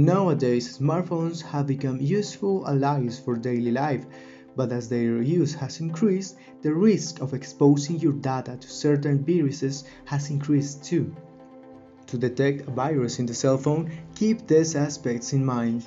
Nowadays, smartphones have become useful allies for daily life, but as their use has increased, the risk of exposing your data to certain viruses has increased too. To detect a virus in the cell phone, keep these aspects in mind.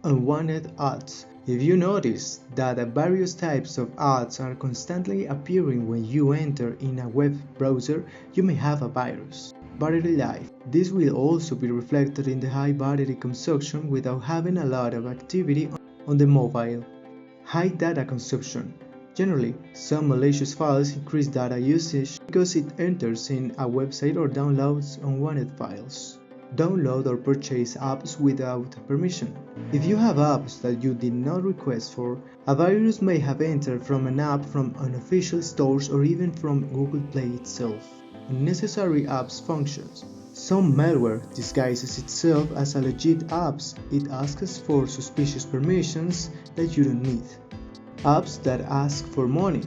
Unwanted ads. If you notice that various types of ads are constantly appearing when you enter in a web browser, you may have a virus. Battery life. This will also be reflected in the high battery consumption without having a lot of activity on the mobile. High data consumption. Generally, some malicious files increase data usage because it enters in a website or downloads unwanted files. Download or purchase apps without permission. If you have apps that you did not request for, a virus may have entered from an app from unofficial stores or even from Google Play itself. Unnecessary apps functions. Some malware disguises itself as a legit app. It asks for suspicious permissions that you don't need. Apps that ask for money.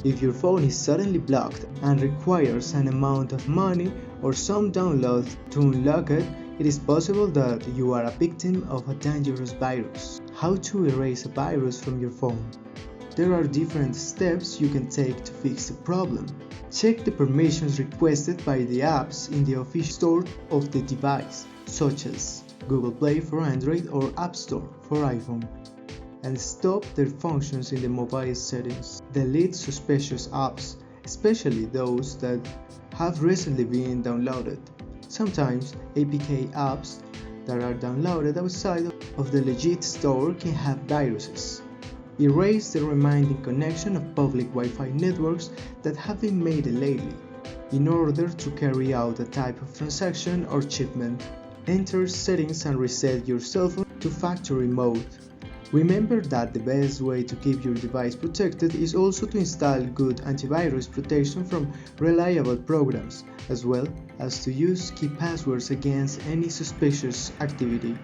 If your phone is suddenly blocked and requires an amount of money or some download to unlock it, it is possible that you are a victim of a dangerous virus. How to erase a virus from your phone? There are different steps you can take to fix the problem. Check the permissions requested by the apps in the official store of the device, such as Google Play for Android or App Store for iPhone, and stop their functions in the mobile settings. Delete suspicious apps, especially those that have recently been downloaded. Sometimes APK apps that are downloaded outside of the legit store can have viruses. Erase the remaining connection of public Wi-Fi networks that have been made lately in order to carry out a type of transaction or shipment. Enter settings and reset your cell phone to factory mode. Remember that the best way to keep your device protected is also to install good antivirus protection from reliable programs, as well as to use key passwords against any suspicious activity.